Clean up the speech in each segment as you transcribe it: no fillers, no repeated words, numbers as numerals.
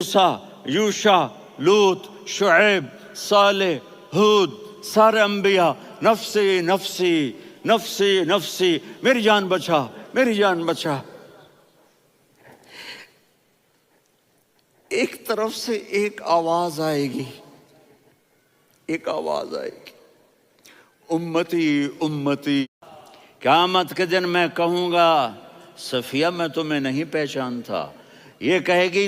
موسیٰ، یوشع، لوط، شعیب، صالح، ہود، سارے انبیاء نفسی نفسی نفسی نفسی، میری جان بچا، میری جان بچا۔ ایک طرف سے ایک آواز آئے گی، ایک آواز آئے گی، امتی امتی۔ قیامت کے دن میں کہوں گا صفیہ میں تمہیں نہیں پہچانتا، یہ کہے گی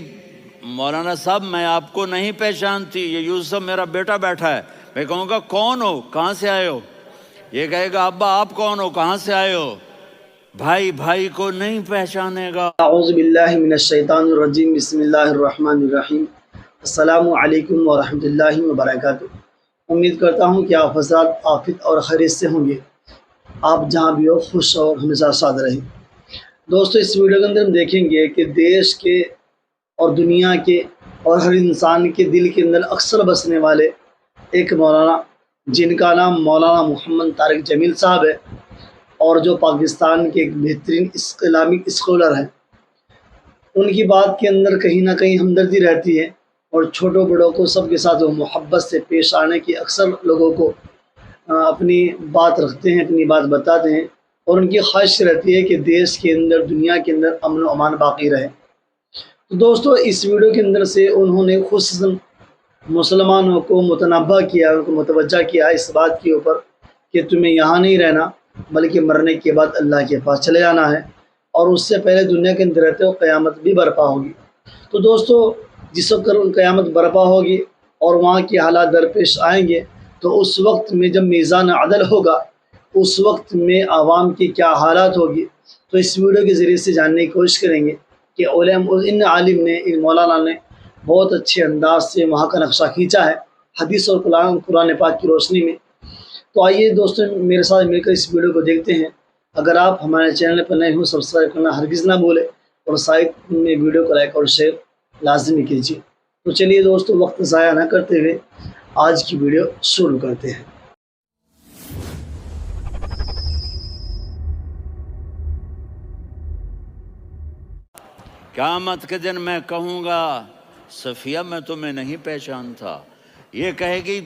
مولانا صاحب میں آپ کو نہیں پہچانتی، یہ یوسف میرا بیٹا بیٹھا ہے۔ میں کہوں گا کون ہو، کہاں سے آئے ہو؟ یہ کہے گا ابا آپ کون ہو، کہاں سے آئے ہو؟ بھائی بھائی کو نہیں پہچانے گا۔ اعوذ باللہ من الشیطان الرجیم، بسم اللہ الرحمن الرحیم۔ السلام علیکم ورحمۃ اللہ وبرکاتہ۔ امید کرتا ہوں کہ آپ حضرات عافیت اور خیریت سے ہوں گے، آپ جہاں بھی ہو خوش اور ہمیشہ ساتھ رہیں۔ دوستو اس ویڈیو کے اندر ہم دیکھیں گے کہ دیش کے اور دنیا کے اور ہر انسان کے دل کے اندر اکثر بسنے والے ایک مولانا، جن کا نام مولانا محمد طارق جمیل صاحب ہے، اور جو پاکستان کے ایک بہترین اسلامک اسکالر ہیں۔ ان کی بات کے اندر کہیں نہ کہیں ہمدردی رہتی ہے، اور چھوٹوں بڑوں کو سب کے ساتھ وہ محبت سے پیش آنے کی اکثر لوگوں کو اپنی بات رکھتے ہیں، اپنی بات بتاتے ہیں، اور ان کی خواہش رہتی ہے کہ دیش کے اندر، دنیا کے اندر امن و امان باقی رہے۔ تو دوستو اس ویڈیو کے اندر سے انہوں نے خصوصاً مسلمانوں کو متنبہ کیا، ان کو متوجہ کیا اس بات کے اوپر کہ تمہیں یہاں نہیں رہنا، بلکہ مرنے کے بعد اللہ کے پاس چلے جانا ہے، اور اس سے پہلے دنیا کے اندر رہتے ہو قیامت بھی برپا ہوگی۔ تو دوستو جس وقت قیامت برپا ہوگی اور وہاں کی حالات درپیش آئیں گے، تو اس وقت میں جب میزان عدل ہوگا، اس وقت میں عوام کی کیا حالات ہوگی، تو اس ویڈیو کے ذریعے سے جاننے کی کوشش کریں گے کہ ان عالم نے، ان مولانا نے بہت اچھے انداز سے وہاں کا نقشہ کھینچا ہے حدیث اور قرآن پاک کی روشنی میں۔ تو آئیے دوستوں میرے ساتھ مل کر اس ویڈیو کو دیکھتے ہیں۔ اگر آپ ہمارے چینل پر نئے ہوں سبسکرائب کرنا ہرگز نہ بھولیں، اور سائٹ میں ویڈیو کو لائک اور شیئر لازمی کیجیے۔ تو چلیے دوستوں وقت ضائع نہ کرتے ہوئے آج کی ویڈیو شروع کرتے ہیں۔ قیامت کے دن میں کہوں گا صفیہ میں تمہیں نہیں پہچانتا، یہ کہے گی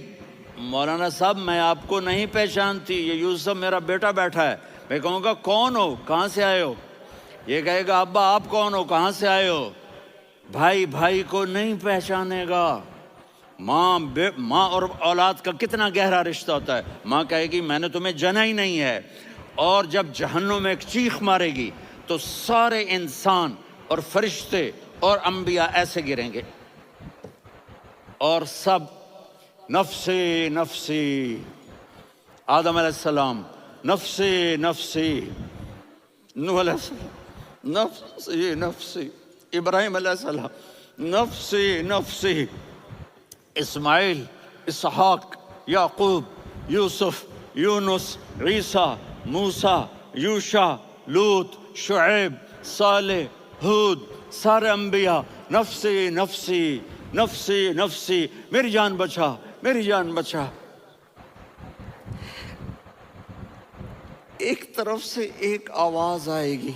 مولانا صاحب میں آپ کو نہیں پہچانتی، یہ یوسف میرا بیٹا بیٹھا ہے۔ میں کہوں گا کون ہو، کہاں سے آئے ہو؟ یہ کہے گا ابا آپ کون ہو، کہاں سے آئے ہو؟ بھائی بھائی کو نہیں پہچانے گا۔ ماں اور اولاد کا کتنا گہرا رشتہ ہوتا ہے۔ ماں کہے گی میں نے تمہیں جنا ہی نہیں ہے، اور جب جہنم میں ایک چیخ مارے گی تو سارے انسان اور فرشتے اور انبیاء ایسے گریں گے، اور سب نفسی نفسی، آدم علیہ السلام نفسی نفسی، نوح علیہ السلام نفسی نفسی، ابراہیم علیہ السلام نفسی نفسی، اسماعیل، اسحاق، یعقوب، یوسف، یونس، عیسیٰ، موسیٰ، یوشع، لوط، شعیب، صالح، ہود، سارے انبیاء نفسی نفسی نفسی نفسی، میری جان بچا، میری جان بچا۔ ایک طرف سے ایک آواز آئے گی،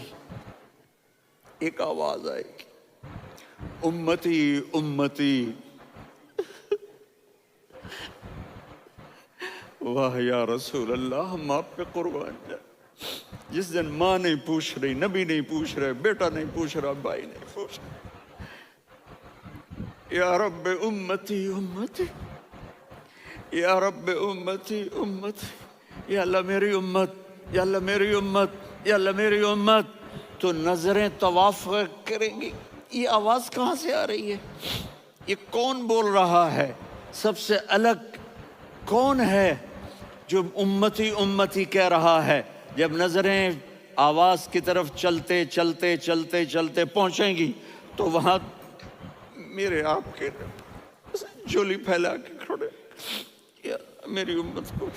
ایک آواز آئے گی، امتی امتی۔ واہ یا رسول اللہ، ہم آپ پہ قربان جائیں۔ جس دن ماں نہیں پوچھ رہی، نبی نہیں پوچھ رہے، بیٹا نہیں پوچھ رہا، بھائی نہیں پوچھ رہا، یا رب امتی امتی، یا رب امتی امتی، یا اللہ میری امت، یا اللہ میری امت، یا اللہ میری امت، تو نظریں طواف کریں گی۔ یہ آواز کہاں سے آ رہی ہے؟ یہ کون بول رہا ہے؟ سب سے الگ کون ہے جو امتی امتی کہہ رہا ہے؟ جب نظریں آواز کی طرف چلتے چلتے چلتے چلتے پہنچیں گی تو وہاں میرے آپ کے جھولی پھیلا کے کھڑے، یا میری امت کو،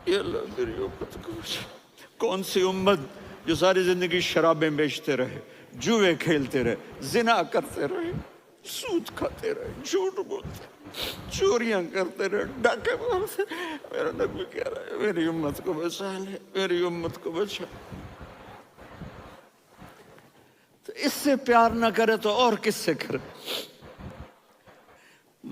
یا اللہ میری امت کو۔ کون سی امت جو ساری زندگی شرابیں بیچتے رہے، جوئے کھیلتے رہے، زنا کرتے رہے، سود کھاتے رہے، جھوٹ بولتے رہے، چوریاں کرتے رہے، ڈاکے مارتے رہے۔ میرا نبی کہہ رہا ہے میری امت کو بچا لے، میری امت کو بچا۔ تو اس سے پیار نہ کرے تو اور کس سے کرے؟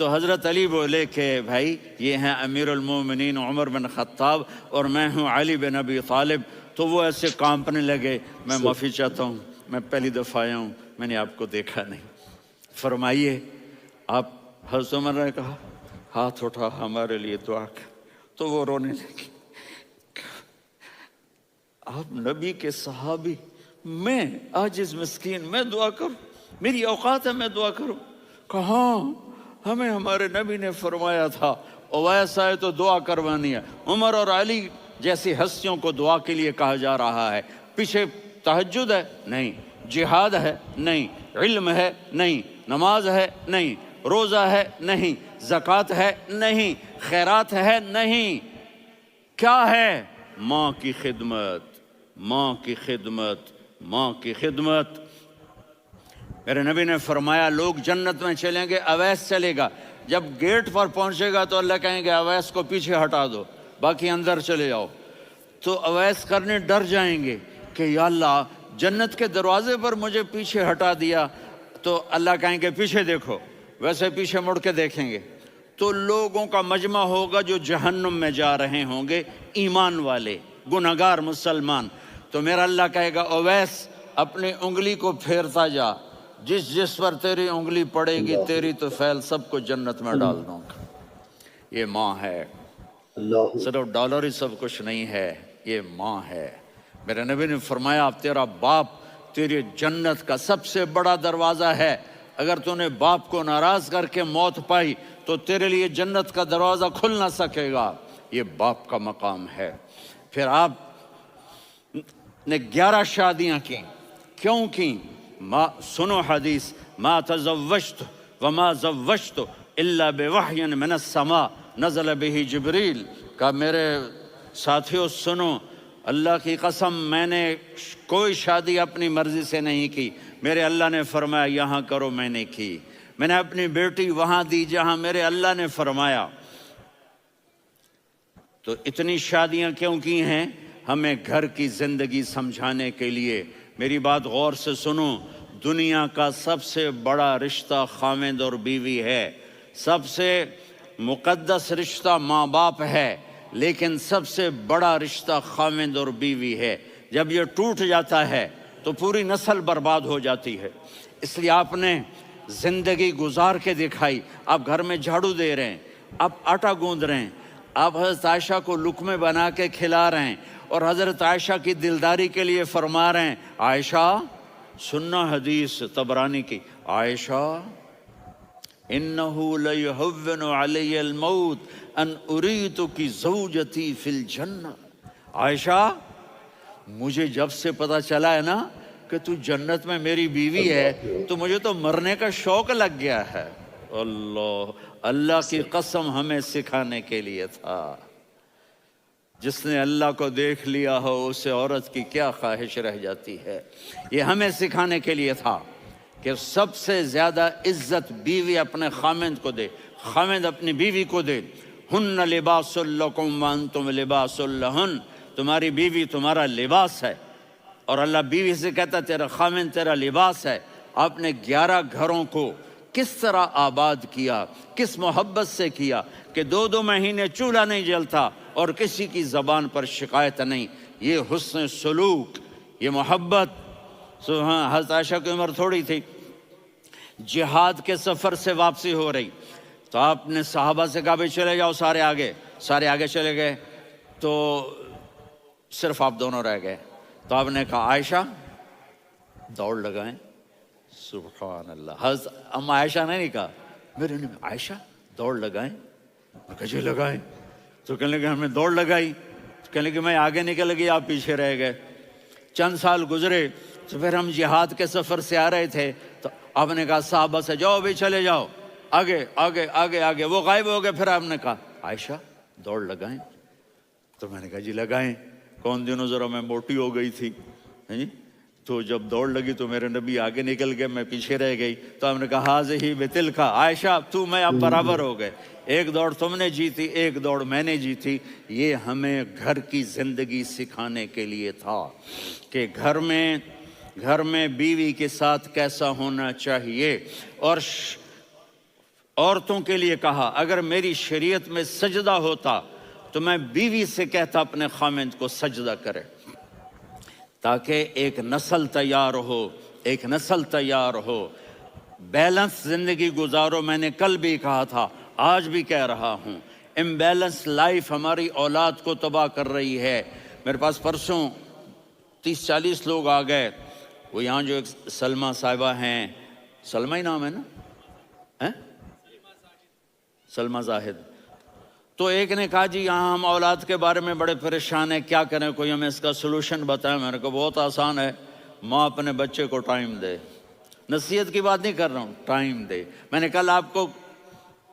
تو حضرت علی بولے کہ بھائی یہ ہیں امیر المومنین عمر بن خطاب اور میں ہوں علی بن ابی طالب. تو وہ ایسے کانپنے لگے. میں معافی چاہتا ہوں، میں پہلی دفعہ آیا ہوں، میں نے آپ کو دیکھا نہیں، فرمائیے. آپ حضرت عمر نے کہا ہاتھ اٹھا ہمارے لیے دعا کر. تو وہ رونے لگی. آپ نبی کے صحابی، میں عاجز مسکین، میں دعا کروں؟ میری اوقات ہے میں دعا کروں؟ کہاں، ہمیں ہمارے نبی نے فرمایا تھا اویس آئے تو دعا کروانی ہے. عمر اور علی جیسی ہستیوں کو دعا کے لیے کہا جا رہا ہے. پیچھے تہجد ہے نہیں، جہاد ہے نہیں، علم ہے نہیں، نماز ہے نہیں، روزہ ہے نہیں، زکوٰۃ ہے نہیں، خیرات ہے نہیں. کیا ہے؟ ماں کی خدمت، ماں کی خدمت، ماں کی خدمت. میرے نبی نے فرمایا لوگ جنت میں چلیں گے، اویس چلے گا. جب گیٹ پر پہنچے گا تو اللہ کہیں گے اویس کو پیچھے ہٹا دو، باقی اندر چلے جاؤ. تو اویس کرنے ڈر جائیں گے کہ یا اللہ جنت کے دروازے پر مجھے پیچھے ہٹا دیا. تو اللہ کہیں گے پیچھے دیکھو، ویسے پیچھے مڑ کے دیکھیں گے تو لوگوں کا مجمع ہوگا جو جہنم میں جا رہے ہوں گے، ایمان والے، گنہگار مسلمان. تو میرا اللہ کہے گا اویس اپنی انگلی کو پھیرتا جا، جس جس پر تیری انگلی پڑے گی تیری تو فیل سب کو جنت میں ڈال دوں گا. یہ ماں ہے، صرف ڈالر ہی سب کچھ نہیں ہے، یہ ماں ہے. میرے نبی نے فرمایا تیرا باپ تیری جنت کا سب سے بڑا دروازہ ہے. اگر تو نے باپ کو ناراض کر کے موت پائی تو تیرے لیے جنت کا دروازہ کھل نہ سکے گا. یہ باپ کا مقام ہے. پھر آپ نے 11 شادیاں کی. کیوں کی؟ سنو حدیث، ما تزوجت وما زوجت الا بوحی من السماء نزل به جبریل. کہا میرے ساتھیوں سنو، اللہ کی قسم میں نے کوئی شادی اپنی مرضی سے نہیں کی. میرے اللہ نے فرمایا یہاں کرو، میں نے کی. میں نے اپنی بیٹی وہاں دی جہاں میرے اللہ نے فرمایا. تو اتنی شادیاں کیوں کی ہیں؟ ہمیں گھر کی زندگی سمجھانے کے لیے. میری بات غور سے سنو، دنیا کا سب سے بڑا رشتہ خاوند اور بیوی ہے. سب سے مقدس رشتہ ماں باپ ہے، لیکن سب سے بڑا رشتہ خاوند اور بیوی ہے. جب یہ ٹوٹ جاتا ہے تو پوری نسل برباد ہو جاتی ہے. اس لیے آپ نے زندگی گزار کے دکھائی. آپ گھر میں جھاڑو دے رہے ہیں، آپ آٹا گوندھ رہے ہیں، آپ حضرت عائشہ کو لقمے بنا کے کھلا رہے ہیں اور حضرت عائشہ کی دلداری کے لیے فرما رہے ہیں عائشہ سننا حدیث طبرانی کی، عائشہ انہو لیہون علی الموت ان اریتکی زوجتی فی الجنہ. عائشہ مجھے جب سے پتا چلا ہے نا کہ تو جنت میں میری بیوی ہے تو مجھے تو مرنے کا شوق لگ گیا ہے. اللہ کی قسم ہمیں سکھانے کے لیے تھا. جس نے اللہ کو دیکھ لیا ہو اسے عورت کی کیا خواہش رہ جاتی ہے. یہ ہمیں سکھانے کے لیے تھا کہ سب سے زیادہ عزت بیوی اپنے خاوند کو دے، خاوند اپنی بیوی کو دے. ہن لباس لکم وانتم لباس لہن، تمہاری بیوی تمہارا لباس ہے. اور اللہ بیوی سے کہتا تیرا خاوند تیرا لباس ہے. آپ نے 11 گھروں کو کس طرح آباد کیا، کس محبت سے کیا کہ 2 مہینے چولہا نہیں جلتا اور کسی کی زبان پر شکایت نہیں. یہ حسن سلوک، یہ محبت. حضرت عائشہ کی عمر تھوڑی تھی، جہاد کے سفر سے واپسی ہو رہی تو آپ نے صحابہ سے کہا بھائی چلے جاؤ، سارے آگے چلے گئے تو صرف آپ دونوں رہ گئے. تو آپ نے کہا عائشہ دوڑ لگائیں. سبحان اللہ. حضرت اما عائشہ نے نہیں کہا، میرے نے عائشہ دوڑ لگائیں. میں کہا جی لگائیں. تو کہنے لگے ہمیں دوڑ لگائی. کہنے لگے میں آگے نکل گئی، آپ پیچھے رہ گئے. چند سال گزرے تو پھر ہم جہاد کے سفر سے آ رہے تھے تو آپ نے کہا صحابہ سے جاؤ بھی چلے جاؤ، آگے آگے آگے آگے. وہ غائب ہو گئے. پھر آپ نے کہا عائشہ دوڑ لگائیں. تو میں نے کہا جی لگائیں. کون دنوں ذرا میں موٹی ہو گئی تھی تو جب دوڑ لگی تو میرے نبی آگے نکل گئے، میں پیچھے رہ گئی. تو ہم نے کہا ہاذہ بتلک، عائشہ تو میں اب برابر ہو گئے، ایک دوڑ تم نے جیتی ایک دوڑ میں نے جیتی. یہ ہمیں گھر کی زندگی سکھانے کے لیے تھا کہ گھر میں بیوی کے ساتھ کیسا ہونا چاہیے. عورتوں کے لیے کہا اگر میری شریعت میں سجدہ ہوتا تو میں بیوی سے کہتا اپنے خامند کو سجدہ کرے، تاکہ ایک نسل تیار ہو، ایک نسل تیار ہو، بیلنس زندگی گزارو۔ میں نے کل بھی کہا تھا، آج بھی کہہ رہا ہوں، امبیلنس لائف ہماری اولاد کو تباہ کر رہی ہے۔ میرے پاس پرسوں 30-40 لوگ آ گئے، وہ یہاں جو ایک سلمہ صاحبہ ہیں، سلمہ ہی نام ہے نا، سلمہ زاہد، تو ایک نے کہا جی یہاں ہم اولاد کے بارے میں بڑے پریشان ہیں، کیا کریں، کوئی ہمیں اس کا سلوشن بتائیں۔ میں نے کہا بہت آسان ہے، ماں اپنے بچے کو ٹائم دے، نصیحت کی بات نہیں کر رہا ہوں، ٹائم دے۔ میں نے کل آپ کو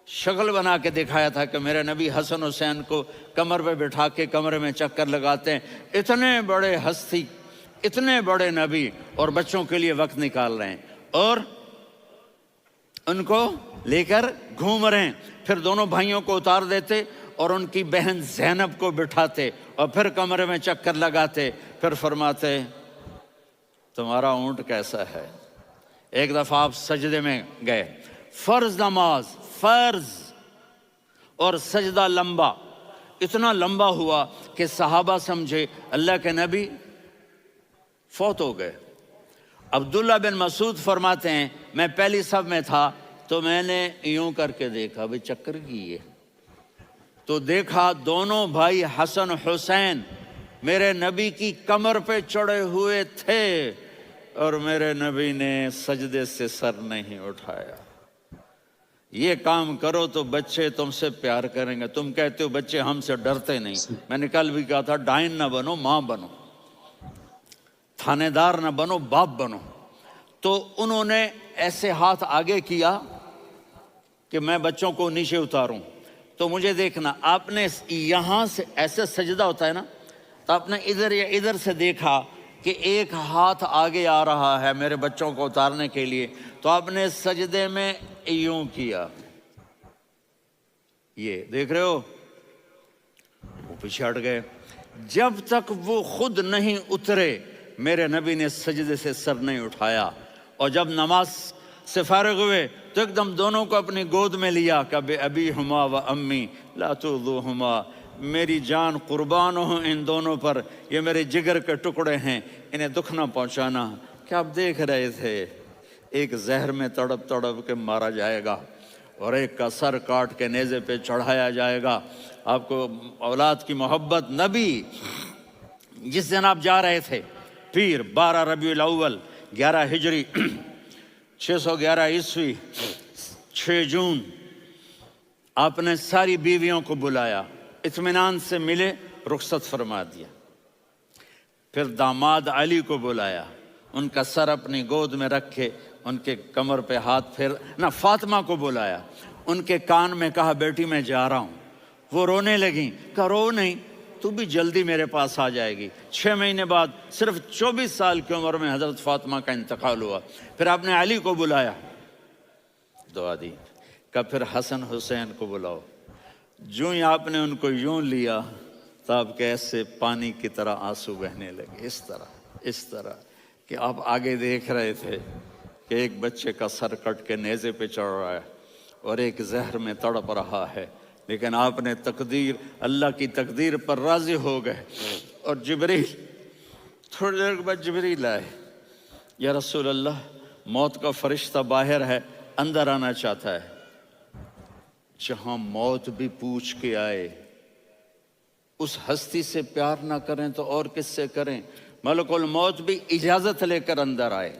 شکل بنا کے دکھایا تھا کہ میرے نبی حسن حسین کو کمر پہ بٹھا کے کمرے میں چکر لگاتے ہیں، اتنے بڑے ہستی، اتنے بڑے نبی، اور بچوں کے لیے وقت نکال رہے ہیں اور ان کو لے کر گھوم رہے ہیں۔ پھر دونوں بھائیوں کو اتار دیتے اور ان کی بہن زینب کو بٹھاتے اور پھر کمرے میں چکر لگاتے، پھر فرماتے تمہارا اونٹ کیسا ہے۔ ایک دفعہ آپ سجدے میں گئے، فرض نماز، فرض، اور سجدہ لمبا، اتنا لمبا ہوا کہ صحابہ سمجھے اللہ کے نبی فوت ہو گئے۔ عبداللہ بن مسعود فرماتے ہیں میں پہلی صف میں تھا تو میں نے یوں کر کے دیکھا، بھئی چکر کی ہے، تو دیکھا دونوں بھائی حسن حسین میرے نبی کی کمر پہ چڑھے ہوئے تھے اور میرے نبی نے سجدے سے سر نہیں اٹھایا۔ یہ کام کرو تو بچے تم سے پیار کریں گے۔ تم کہتے ہو بچے ہم سے ڈرتے نہیں، میں نے کل بھی کہا تھا ڈائن نہ بنو، ماں بنو، تھانے دار نہ بنو، باپ بنو۔ تو انہوں نے ایسے ہاتھ آگے کیا کہ میں بچوں کو نیچے اتاروں، تو مجھے دیکھنا، آپ نے یہاں سے ایسے سجدہ ہوتا ہے نا، تو آپ نے ادھر یا ادھر سے دیکھا کہ ایک ہاتھ آگے آ رہا ہے میرے بچوں کو اتارنے کے لیے، تو آپ نے سجدے میں یوں کیا، یہ دیکھ رہے ہو، وہ پیچھے ہٹ گئے۔ جب تک وہ خود نہیں اترے میرے نبی نے سجدے سے سر نہیں اٹھایا، اور جب نماز سے فارغ ہوئے تو ایک دم دونوں کو اپنی گود میں لیا کہ بے ابی ہما و امی لا تؤذوہما، میری جان قربان ہو ان دونوں پر، یہ میرے جگر کے ٹکڑے ہیں، انہیں دکھ نہ پہنچانا۔ کیا آپ دیکھ رہے تھے ایک زہر میں تڑپ تڑپ کے مارا جائے گا اور ایک کا سر کاٹ کے نیزے پہ چڑھایا جائے گا۔ آپ کو اولاد کی محبت، نبی جس دن آپ جا رہے تھے پیر 12 ربیع الاول 11 ہجری 611 عیسوی 6 جون، آپ نے ساری بیویوں کو بلایا، اطمینان سے ملے، رخصت فرما دیا۔ پھر داماد علی کو بلایا، ان کا سر اپنی گود میں رکھے، ان کے کمر پہ ہاتھ پھیر نہ، فاطمہ کو بلایا، ان کے کان میں کہا بیٹی میں جا رہا ہوں۔ وہ رونے لگیں، کہا رو نہیں، تو بھی جلدی میرے پاس آ جائے گی۔ 6 مہینے بعد صرف 24 سال کی عمر میں حضرت فاطمہ کا انتقال ہوا۔ پھر آپ نے علی کو بلایا، دعا دی، کہا پھر حسن حسین کو بلاؤ۔ جو ہی آپ نے ان کو یوں لیا تو آپ کے ایسے پانی کی طرح آنسو بہنے لگے، اس طرح کہ آپ آگے دیکھ رہے تھے کہ ایک بچے کا سر کٹ کے نیزے پہ چڑھ رہا ہے اور ایک زہر میں تڑپ رہا ہے، لیکن آپ نے تقدیر، اللہ کی تقدیر پر راضی ہو گئے۔ اور جبریل، تھوڑی دیر کے بعد جبریل آئے، یا رسول اللہ موت کا فرشتہ باہر ہے، اندر آنا چاہتا ہے۔ جہاں موت بھی پوچھ کے آئے، اس ہستی سے پیار نہ کریں تو اور کس سے کریں؟ ملک الموت بھی اجازت لے کر اندر آئے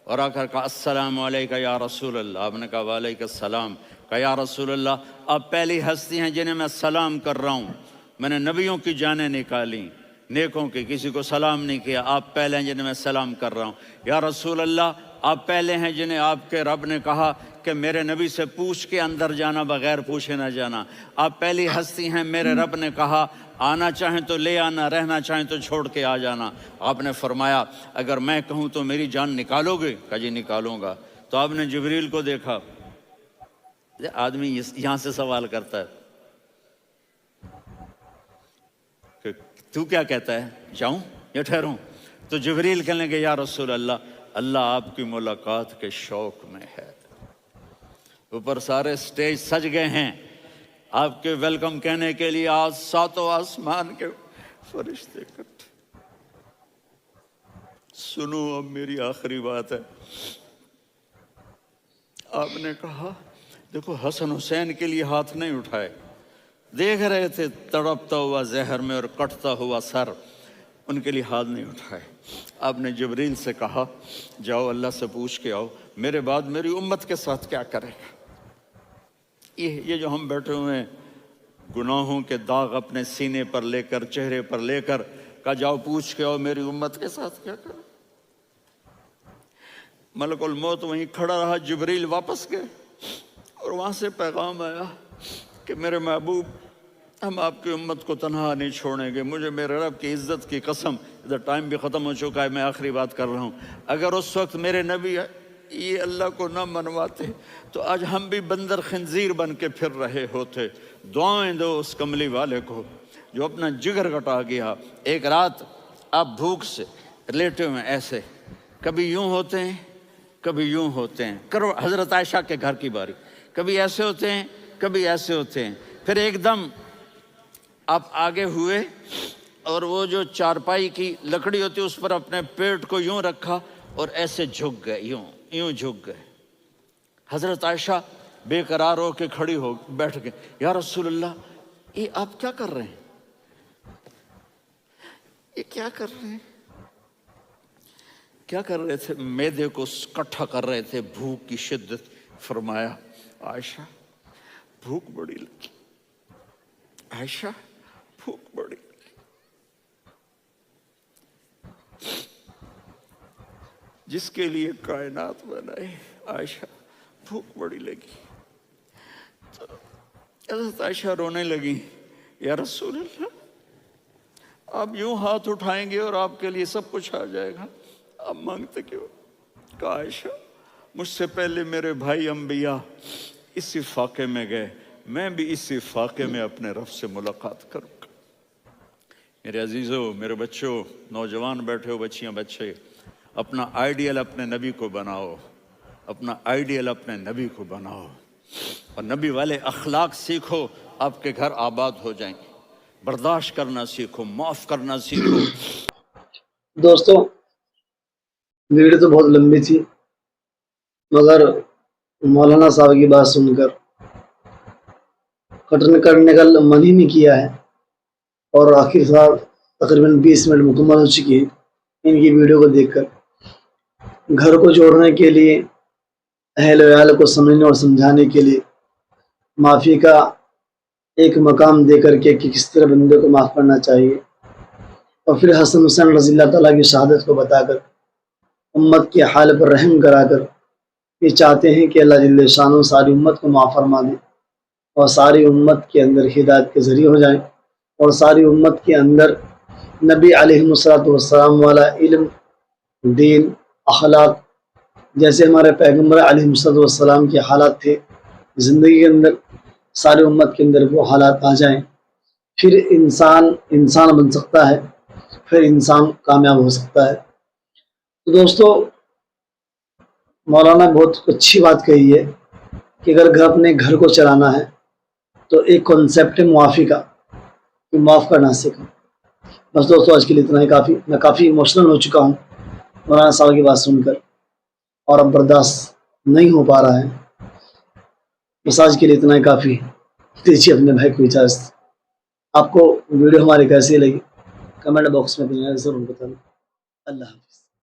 اور آ کر کہا السلام علیکہ یا رسول اللہ۔ آپ نے کہا وعلیکم السلام۔ کہا یا رسول اللہ آپ پہلی ہستی ہیں جنہیں میں سلام کر رہا ہوں، میں نے نبیوں کی جانیں نکالی، نیکوں کی، کسی کو سلام نہیں کیا، آپ پہلے ہیں جنہیں میں سلام کر رہا ہوں۔ یا رسول اللہ آپ پہلے ہیں جنہیں آپ کے رب نے کہا کہ میرے نبی سے پوچھ کے اندر جانا، بغیر پوچھے نہ جانا۔ آپ پہلی ہستی ہیں، میرے رب نے کہا آنا چاہیں تو لے آنا، رہنا چاہیں تو چھوڑ کے آ جانا۔ آپ نے فرمایا اگر میں کہوں تو میری جان نکالو گے؟ کہا جی نکالوں گا۔ تو آپ نے جبریل کو دیکھا، آدمی یہاں سے سوال کرتا ہے کہ تو کیا کہتا ہے، جاؤں یا ٹھہروں؟ تو جبریل کہنے لگے یا رسول اللہ، اللہ آپ کی ملاقات کے شوق میں ہے، اوپر سارے سٹیج سج گئے ہیں آپ کے ویلکم کہنے کے لیے، آج ساتوں آسمان کے فرشتے اکٹھے۔ سنو اب میری آخری بات ہے۔ آپ نے کہا دیکھو حسن حسین کے لیے ہاتھ نہیں اٹھائے، دیکھ رہے تھے تڑپتا ہوا زہر میں اور کٹتا ہوا سر، ان کے لیے ہاتھ نہیں اٹھائے۔ آپ نے جبریل سے کہا جاؤ اللہ سے پوچھ کے آؤ میرے بعد میری امت کے ساتھ کیا کرے گا۔ یہ جو ہم بیٹھے ہوئے ہیں گناہوں کے داغ اپنے سینے پر لے کر، چہرے پر لے کر، کہا جاؤ پوچھ کے آؤ میری امت کے ساتھ کیا کرے۔ ملک الموت وہیں کھڑا رہا، جبریل واپس گئے اور وہاں سے پیغام آیا کہ میرے محبوب ہم آپ کی امت کو تنہا نہیں چھوڑیں گے، مجھے میرے رب کی عزت کی قسم، ادھر ٹائم بھی ختم ہو چکا ہے، میں آخری بات کر رہا ہوں، اگر اس وقت میرے نبی یہ اللہ کو نہ منواتے تو آج ہم بھی بندر خنزیر بن کے پھر رہے ہوتے۔ دعائیں دو اس کملی والے کو جو اپنا جگر کٹا گیا۔ ایک رات آپ بھوک سے لیٹے ہوئے ایسے، کبھی یوں ہوتے ہیں کبھی یوں ہوتے ہیں، کرو حضرت عائشہ کے گھر کی باری، کبھی ایسے ہوتے ہیں کبھی ایسے ہوتے ہیں، پھر ایک دم آپ آگے ہوئے اور وہ جو چارپائی کی لکڑی ہوتی اس پر اپنے پیٹ کو یوں رکھا اور ایسے جھک گئے، یوں جھک گئے۔ حضرت عائشہ بے قرار ہو کے کھڑی ہو بیٹھ گئے، یا رسول اللہ یہ آپ کیا کر رہے ہیں، یہ کیا کر رہے ہیں؟ کیا کر رہے تھے؟ معدے کو کٹھا کر رہے تھے، بھوک کی شدت۔ فرمایا عائشہ بھوک بڑی لگی، عائشہ بھوک بڑی لگی، جس کے لیے کائنات بنائے عائشہ بھوک بڑی لگی۔ تو حضرت عائشہ رونے لگی، یا رسول اللہ آپ یوں ہاتھ اٹھائیں گے اور آپ کے لیے سب کچھ آ جائے گا، آپ مانگتے کیوں؟ کہا عائشہ مجھ سے پہلے میرے بھائی انبیاء اسی فاقے میں گئے، میں بھی اسی فاقے میں اپنے رب سے ملاقات کروں گا۔ میرے عزیزوں، میرے بچوں، نوجوان بیٹھے ہو، بچیاں بچے، اپنا آئیڈیل اپنے نبی کو بناؤ، اپنا آئیڈیل اپنے نبی کو بناؤ اور نبی والے اخلاق سیکھو، آپ کے گھر آباد ہو جائیں گے۔ برداشت کرنا سیکھو، معاف کرنا سیکھو۔ دوستوں ویڈیو تو بہت لمبی تھی، مگر مولانا صاحب کی بات سن کر کٹن کرنے کا من ہی نہیں کیا ہے، اور آخر کار تقریباً 20 منٹ مکمل ہو چکی ہے ان کی ویڈیو کو دیکھ کر۔ گھر کو جوڑنے کے لیے، اہل ویال کو سمجھنے اور سمجھانے کے لیے معافی کا ایک مقام دے کر کے کہ کس طرح بندے کو معاف کرنا چاہیے، اور پھر حسن حسین رضی اللہ تعالیٰ کی شہادت کو بتا کر امت کے حال پر رحم کرا کر یہ چاہتے ہیں کہ اللہ جل شانہ ساری امت کو معاف فرما دے اور ساری امت کے اندر ہدایت کے ذریعے ہو جائیں، اور ساری امت کے اندر نبی علیہ السلام والا علم، دین، اخلاق جیسے ہمارے پیغمبر علیہ السلام کے حالات تھے زندگی کے اندر، ساری امت کے اندر وہ حالات آ جائیں، پھر انسان بن سکتا ہے، پھر انسان کامیاب ہو سکتا ہے۔ تو دوستو مولانا بہت اچھی بات کہی ہے کہ اگر اپنے گھر کو چلانا ہے تو ایک کنسیپٹ ہے معافی کا، کہ معاف کرنا سیکھیں۔ بس دوستو آج کے لیے اتنا ہی کافی، میں کافی ایموشنل ہو چکا ہوں مولانا صاحب کی بات سن کر، اور اب برداشت نہیں ہو پا رہا ہے۔ بس آج کے لیے اتنا ہی کافی، دیجیے اپنے بھائی کو اجازت۔ آپ کو ویڈیو ہماری کیسی لگی کمنٹ باکس میں ضرور بتانا۔ اللہ حافظ۔